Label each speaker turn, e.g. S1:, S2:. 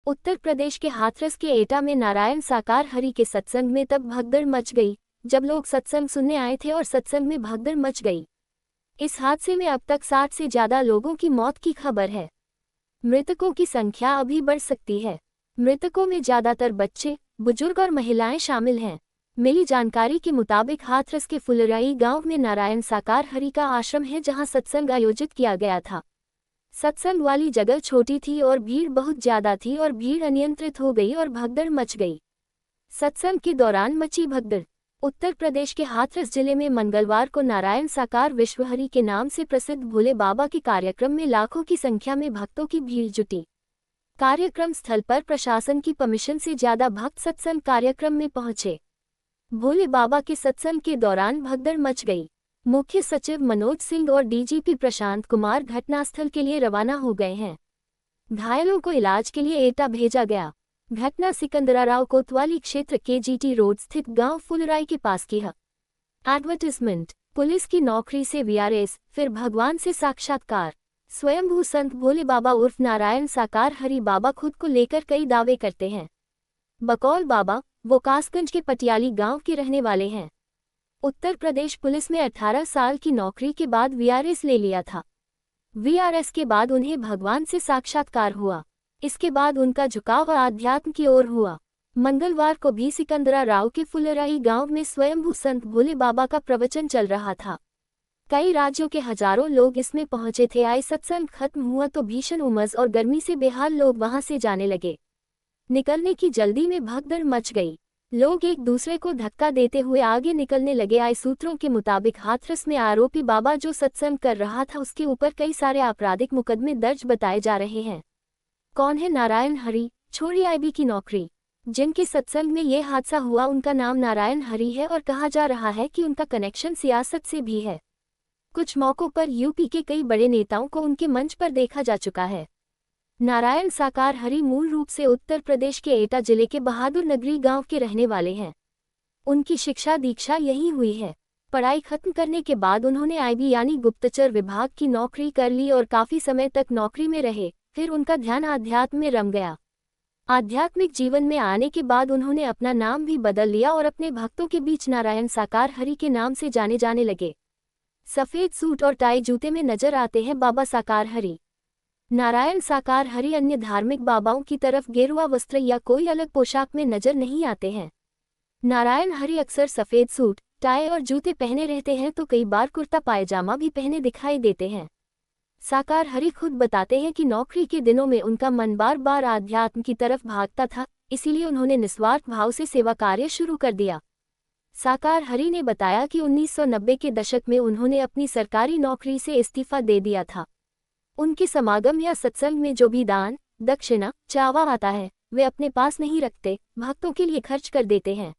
S1: उत्तर प्रदेश के हाथरस के एटा में नारायण साकार हरि के सत्संग में तब भगदड़ मच गई जब लोग सत्संग सुनने आए थे और सत्संग में भगदड़ मच गई। इस हादसे में अब तक 60 से ज्यादा लोगों की मौत की खबर है। मृतकों की संख्या अभी बढ़ सकती है। मृतकों में ज्यादातर बच्चे, बुजुर्ग और महिलाएं शामिल हैं। मिली जानकारी के मुताबिक हाथरस के फुलराई गांव में नारायण साकार हरि का आश्रम है जहां सत्संग आयोजित किया गया था। सत्संग वाली जगह छोटी थी और भीड़ बहुत ज्यादा थी और भीड़ अनियंत्रित हो गई और भगदड़ मच गई। सत्संग के दौरान मची भगदड़। उत्तर प्रदेश के हाथरस जिले में मंगलवार को नारायण साकार विश्वहरि के नाम से प्रसिद्ध भोले बाबा के कार्यक्रम में लाखों की संख्या में भक्तों की भीड़ जुटी। कार्यक्रम स्थल पर प्रशासन की परमिशन से ज्यादा भक्त सत्संग कार्यक्रम में पहुंचे। भोले बाबा के सत्संग के दौरान भगदड़ मच गई। मुख्य सचिव मनोज सिंह और डीजीपी प्रशांत कुमार घटनास्थल के लिए रवाना हो गए हैं। घायलों को इलाज के लिए एटा भेजा गया। घटना सिकंदराराव कोतवाली क्षेत्र के जीटी रोड स्थित गांव फुलराई के पास की है। एडवर्टाइजमेंट। पुलिस की नौकरी से वीआरएस, फिर भगवान से साक्षात्कार। स्वयंभू संत भोले बाबा उर्फ नारायण साकार हरि बाबा खुद को लेकर कई दावे करते हैं। बकौल बाबा वो कासगंज के पटियाली गांव के रहने वाले हैं। उत्तर प्रदेश पुलिस में 18 साल की नौकरी के बाद वीआरएस ले लिया था। वीआरएस के बाद उन्हें भगवान से साक्षात्कार हुआ। इसके बाद उनका झुकाव आध्यात्म की ओर हुआ। मंगलवार को भी सिकंदराराव के फुलराई गांव में स्वयंभू संत भोले बाबा का प्रवचन चल रहा था। कई राज्यों के हजारों लोग इसमें पहुंचे थे। आई सत्संग खत्म हुआ तो भीषण उमस और गर्मी से बेहाल लोग वहां से जाने लगे। निकलने की जल्दी में भगदड़ मच गई। लोग एक दूसरे को धक्का देते हुए आगे निकलने लगे। आए सूत्रों के मुताबिक हाथरस में आरोपी बाबा जो सत्संग कर रहा था उसके ऊपर कई सारे आपराधिक मुकदमे दर्ज बताए जा रहे हैं। कौन है नारायण हरि? छोड़ी आईबी की नौकरी। जिनके सत्संग में ये हादसा हुआ उनका नाम नारायण हरि है और कहा जा रहा है कि उनका कनेक्शन सियासत से भी है। कुछ मौकों पर यूपी के कई बड़े नेताओं को उनके मंच पर देखा जा चुका है। नारायण साकार हरि मूल रूप से उत्तर प्रदेश के एटा जिले के बहादुर नगरी गांव के रहने वाले हैं। उनकी शिक्षा दीक्षा यहीं हुई है। पढ़ाई खत्म करने के बाद उन्होंने आईबी यानी गुप्तचर विभाग की नौकरी कर ली और काफी समय तक नौकरी में रहे। फिर उनका ध्यान आध्यात्म में रम गया। आध्यात्मिक जीवन में आने के बाद उन्होंने अपना नाम भी बदल लिया और अपने भक्तों के बीच नारायण साकार हरि के नाम से जाने जाने लगे। सफेद सूट और टाई जूते में नजर आते हैं बाबा साकार हरि। नारायण साकार हरि अन्य धार्मिक बाबाओं की तरफ गेरुआ वस्त्र या कोई अलग पोशाक में नजर नहीं आते हैं। नारायण हरि अक्सर सफेद सूट, टाई और जूते पहने रहते हैं तो कई बार कुर्ता पायजामा भी पहने दिखाई देते हैं। साकार हरि खुद बताते हैं कि नौकरी के दिनों में उनका मन बार बार आध्यात्म की तरफ भागता था, इसीलिए उन्होंने निस्वार्थ भाव से सेवा कार्य शुरू कर दिया। साकार हरि ने बताया कि 1990 के दशक में उन्होंने अपनी सरकारी नौकरी से इस्तीफा दे दिया था। उनके समागम या सत्संग में जो भी दान, दक्षिणा, चावा आता है वे अपने पास नहीं रखते, भक्तों के लिए खर्च कर देते हैं।